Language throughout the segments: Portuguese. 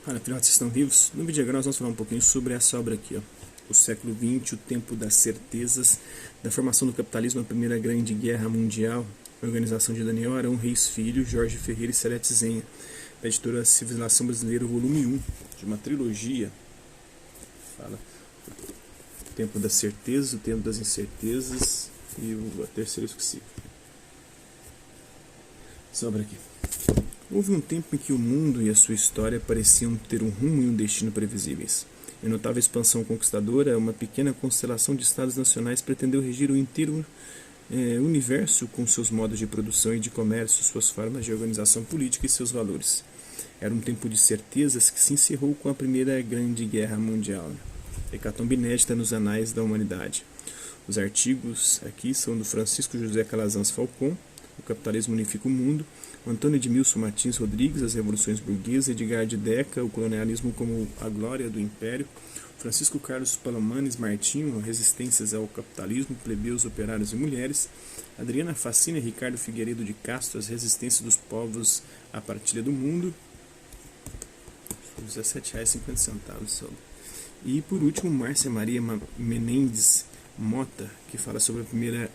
Olha, filhotes, estão vivos? No vídeo agora nós vamos falar um pouquinho sobre essa obra aqui, ó. O século XX, o tempo das certezas, da formação do capitalismo, a primeira grande guerra mundial, organização de Daniel Arão Reis Filho, Jorge Ferreira e Celeste Zenha, da editora Civilização Brasileira, volume 1, de uma trilogia. Fala o tempo das certezas, o tempo das incertezas e a terceira eu esqueci. Essa obra aqui. Houve um tempo em que o mundo e a sua história pareciam ter um rumo e um destino previsíveis. Em notável expansão conquistadora, uma pequena constelação de estados nacionais pretendeu regir o inteiro universo com seus modos de produção e de comércio, suas formas de organização política e seus valores. Era um tempo de certezas que se encerrou com a Primeira Grande Guerra Mundial, hecatombe inédita nos anais da humanidade. Os artigos aqui são do Francisco José Calazans Falcon, O Capitalismo Unifica o Mundo, Antônio Edmilson Martins Rodrigues, As Revoluções Burguesas, Edgar de Deca, O Colonialismo como a Glória do Império, Francisco Carlos Palomares Martinho, Resistências ao Capitalismo, Plebeus, Operários e Mulheres, Adriana Facina e Ricardo Figueiredo de Castro, As Resistências dos Povos à Partilha do Mundo, R$ 17,50. E por último, Márcia Maria Menendez Mota, que fala sobre a Primeira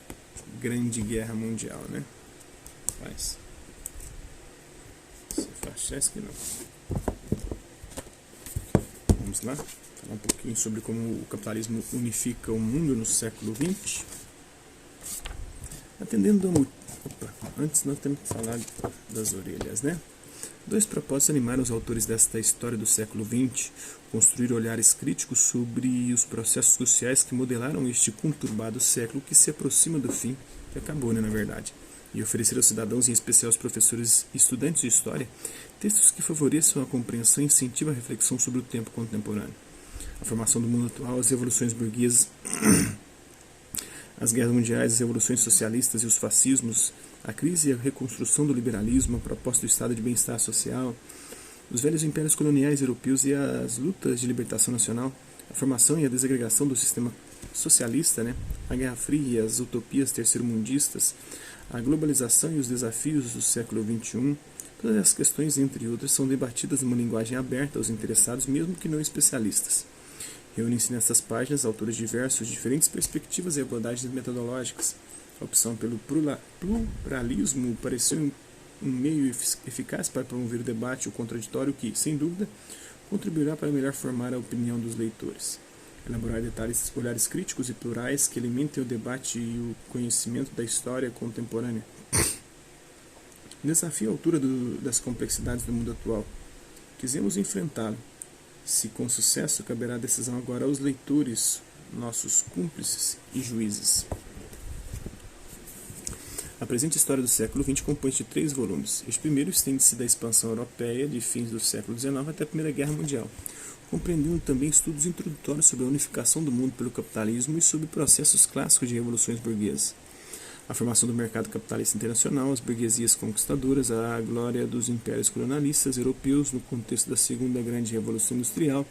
Grande Guerra Mundial, né? Faz. Cefachesky não. Vamos lá, falar um pouquinho sobre como o capitalismo unifica o mundo no século XX. Atendendo a... antes nós temos que falar das orelhas, né? Dois propósitos animaram os autores desta história do século XX: construir olhares críticos sobre os processos sociais que modelaram este conturbado século que se aproxima do fim, que acabou, né, na verdade, e oferecer aos cidadãos, em especial aos professores e estudantes de história, textos que favoreçam a compreensão e incentivam a reflexão sobre o tempo contemporâneo. A formação do mundo atual, as revoluções burguesas, as guerras mundiais, as revoluções socialistas e os fascismos, a crise e a reconstrução do liberalismo, a proposta do estado de bem-estar social, os velhos impérios coloniais europeus e as lutas de libertação nacional, a formação e a desagregação do sistema socialista, né? A Guerra Fria e as utopias terceiro-mundistas, a globalização e os desafios do século XXI, todas essas questões, entre outras, são debatidas numa linguagem aberta aos interessados, mesmo que não especialistas. Reúnem-se nessas páginas autores diversos, de diferentes perspectivas e abordagens metodológicas. A opção pelo pluralismo pareceu um meio eficaz para promover o debate, o contraditório que, sem dúvida, contribuirá para melhor formar a opinião dos leitores. Elaborar detalhes, olhares críticos e plurais que alimentem o debate e o conhecimento da história contemporânea. Desafio à altura das complexidades do mundo atual. Quisemos enfrentá-lo. Se com sucesso, caberá a decisão agora aos leitores, nossos cúmplices e juízes. A presente história do século XX compõe-se de 3 volumes. Este primeiro estende-se da expansão europeia de fins do século XIX até a Primeira Guerra Mundial, compreendendo também estudos introdutórios sobre a unificação do mundo pelo capitalismo e sobre processos clássicos de revoluções burguesas. A formação do mercado capitalista internacional, as burguesias conquistadoras, a glória dos impérios colonialistas europeus no contexto da Segunda Grande Revolução Industrial,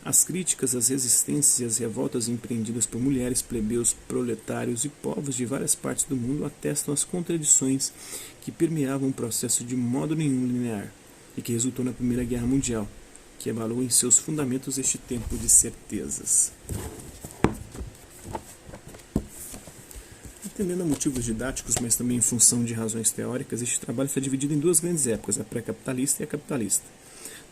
as críticas, as resistências e as revoltas empreendidas por mulheres, plebeus, proletários e povos de várias partes do mundo atestam as contradições que permeavam o processo de modo nenhum linear e que resultou na Primeira Guerra Mundial, que abalou em seus fundamentos este tempo de certezas. Atendendo a motivos didáticos, mas também em função de razões teóricas, este trabalho está dividido em 2 grandes épocas, a pré-capitalista e a capitalista.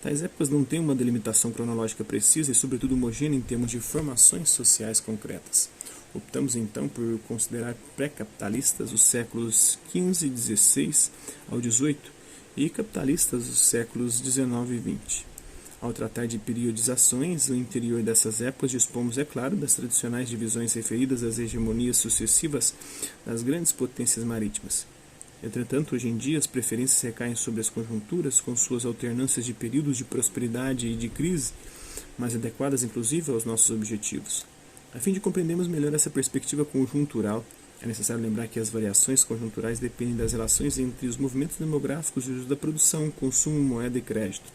Tais épocas não têm uma delimitação cronológica precisa e, sobretudo, homogênea em termos de formações sociais concretas. Optamos, então, por considerar pré-capitalistas os séculos XV e XVI ao XVIII e capitalistas os séculos XIX e XX. Ao tratar de periodizações no interior dessas épocas, dispomos, é claro, das tradicionais divisões referidas às hegemonias sucessivas das grandes potências marítimas. Entretanto, hoje em dia, as preferências recaem sobre as conjunturas, com suas alternâncias de períodos de prosperidade e de crise, mais adequadas, inclusive, aos nossos objetivos. A fim de compreendermos melhor essa perspectiva conjuntural, é necessário lembrar que as variações conjunturais dependem das relações entre os movimentos demográficos e os da produção, consumo, moeda e crédito.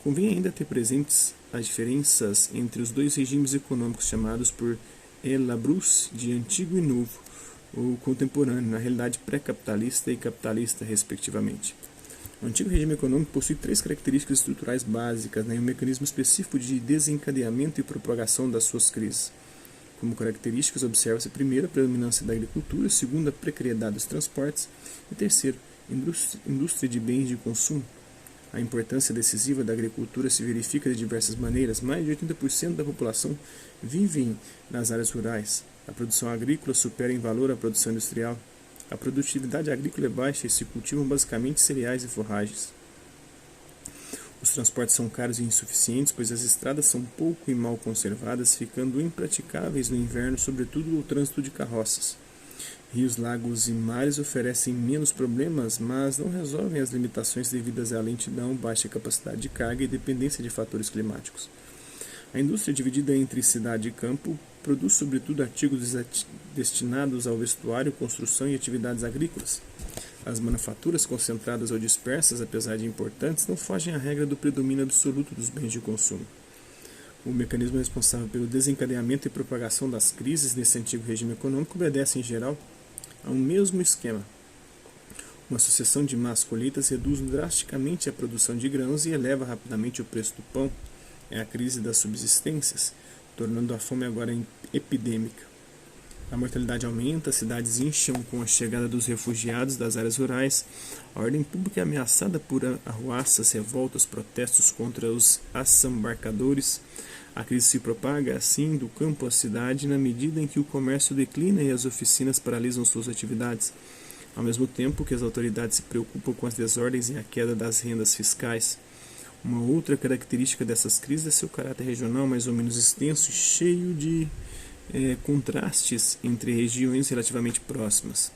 Convém ainda ter presentes as diferenças entre os 2 regimes econômicos chamados por Larousse de antigo e novo, ou contemporâneo, na realidade pré-capitalista e capitalista, respectivamente. O antigo regime econômico possui três características estruturais básicas, né, e um mecanismo específico de desencadeamento e propagação das suas crises. Como características, observa-se primeiro a predominância da agricultura, segundo a precariedade dos transportes e terceiro, indústria de bens de consumo. A importância decisiva da agricultura se verifica de diversas maneiras. Mais de 80% da população vive nas áreas rurais. A produção agrícola supera em valor a produção industrial. A produtividade agrícola é baixa e se cultivam basicamente cereais e forragens. Os transportes são caros e insuficientes, pois as estradas são pouco e mal conservadas, ficando impraticáveis no inverno, sobretudo o trânsito de carroças. Rios, lagos e mares oferecem menos problemas, mas não resolvem as limitações devidas à lentidão, baixa capacidade de carga e dependência de fatores climáticos. A indústria, dividida entre cidade e campo, produz sobretudo artigos destinados ao vestuário, construção e atividades agrícolas. As manufaturas, concentradas ou dispersas, apesar de importantes, não fogem à regra do predomínio absoluto dos bens de consumo. O mecanismo responsável pelo desencadeamento e propagação das crises nesse antigo regime econômico obedece, em geral, a um mesmo esquema. Uma sucessão de más colheitas reduz drasticamente a produção de grãos e eleva rapidamente o preço do pão. É a crise das subsistências, tornando a fome agora epidêmica. A mortalidade aumenta, as cidades incham com a chegada dos refugiados das áreas rurais, a ordem pública é ameaçada por arruaças, revoltas, protestos contra os assambarcadores. A crise se propaga, assim, do campo à cidade, na medida em que o comércio declina e as oficinas paralisam suas atividades, ao mesmo tempo que as autoridades se preocupam com as desordens e a queda das rendas fiscais. Uma outra característica dessas crises é seu caráter regional mais ou menos extenso e cheio de contrastes entre regiões relativamente próximas.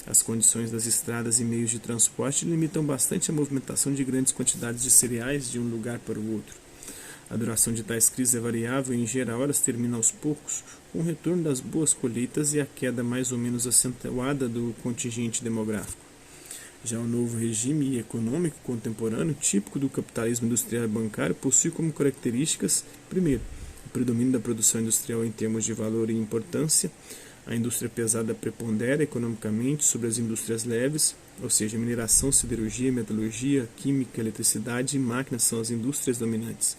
As condições das estradas e meios de transporte limitam bastante a movimentação de grandes quantidades de cereais de um lugar para o outro. A duração de tais crises é variável e em geral elas terminam aos poucos, com o retorno das boas colheitas e a queda mais ou menos acentuada do contingente demográfico. Já o novo regime econômico contemporâneo, típico do capitalismo industrial e bancário, possui como características, primeiro, o predomínio da produção industrial em termos de valor e importância. A indústria pesada prepondera economicamente sobre as indústrias leves, ou seja, mineração, siderurgia, metalurgia, química, eletricidade e máquinas são as indústrias dominantes.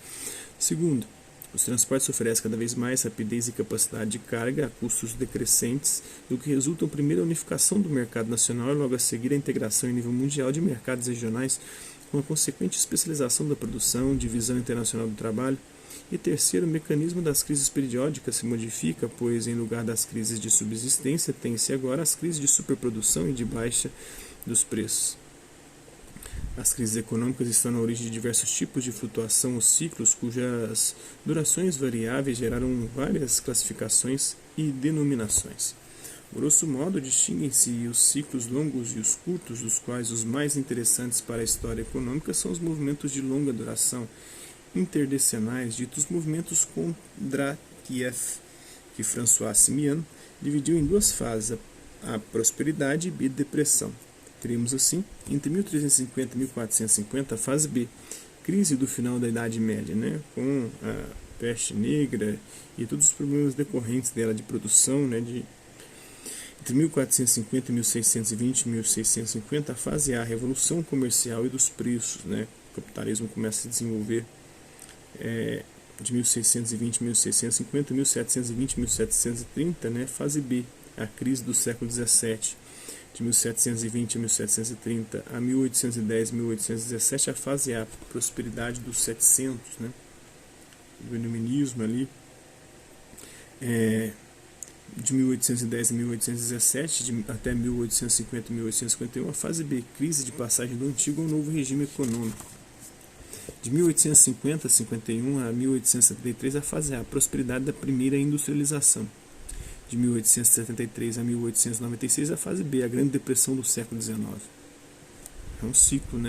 Segundo, os transportes oferecem cada vez mais rapidez e capacidade de carga a custos decrescentes, do que resultam primeiro a unificação do mercado nacional e logo a seguir a integração em nível mundial de mercados regionais, com a consequente especialização da produção, divisão internacional do trabalho. E terceiro, o mecanismo das crises periódicas se modifica, pois em lugar das crises de subsistência, tem-se agora as crises de superprodução e de baixa dos preços. As crises econômicas estão na origem de diversos tipos de flutuação ou ciclos, cujas durações variáveis geraram várias classificações e denominações. Grosso modo, distinguem-se os ciclos longos e os curtos, dos quais os mais interessantes para a história econômica são os movimentos de longa duração, interdecenais, ditos movimentos Kondratiev, que François Simian dividiu em duas fases, a prosperidade e a depressão. Teríamos assim, entre 1350 e 1450, a fase B, crise do final da Idade Média, com a peste negra e todos os problemas decorrentes dela de produção, entre 1450 e 1620 e 1650, a fase A, a revolução comercial e dos preços, o capitalismo começa a se desenvolver de 1620 a 1650, 1720 a 1730, fase B, a crise do século XVII, de 1720 a 1730 a 1810 a 1817, a fase A, a prosperidade dos 700, do iluminismo ali, de 1810 a 1817, até 1850 a 1851, a fase B, crise de passagem do antigo ao novo regime econômico. De 1850 a 51 a 1873, a fase A, a prosperidade da primeira industrialização. De 1873 a 1896, a fase B, a Grande Depressão do século XIX. É um ciclo,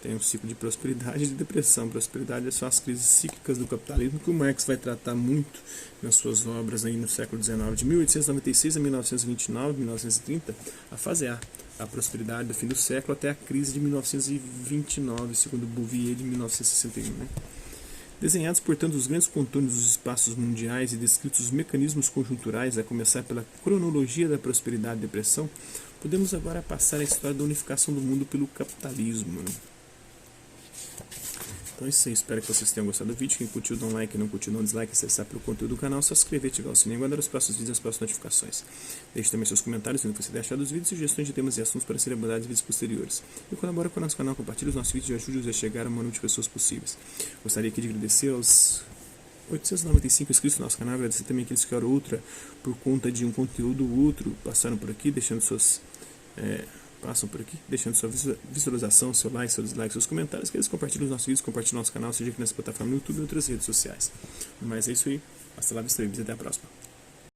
Tem um ciclo de prosperidade e de depressão. Prosperidade são as crises cíclicas do capitalismo, que o Marx vai tratar muito nas suas obras aí no século XIX. De 1896 a 1929, 1930, a fase A, a prosperidade do fim do século até a crise de 1929, segundo Bouvier, de 1961. Desenhados, portanto, os grandes contornos dos espaços mundiais e descritos os mecanismos conjunturais, a começar pela cronologia da prosperidade e depressão, Podemos agora passar a história da unificação do mundo pelo capitalismo. Então é isso aí, espero que vocês tenham gostado do vídeo. Quem curtiu, dá um like, não curtiu, dá um dislike, acessar pelo conteúdo do canal, só se inscrever, ativar o sininho e aguardar os próximos vídeos e as próximas notificações. Deixe também seus comentários, vendo o que você tem achado dos vídeos, sugestões de temas e assuntos para serem abordados em vídeos posteriores. E colabora com o nosso canal, compartilhe os nossos vídeos e ajude-os a chegar a uma número de pessoas possíveis. Gostaria aqui de agradecer aos 895 inscritos no nosso canal, agradecer também aqueles que hora outra, por conta de um conteúdo ou outro, passaram por aqui, deixando suas... passam por aqui, deixando sua visualização, seu like, seu dislike, seus comentários, que eles compartilhem os nossos vídeos, compartilhem o nosso canal, seja aqui nessa plataforma no YouTube e outras redes sociais. Mas é isso aí, hasta lá, vista e até a próxima.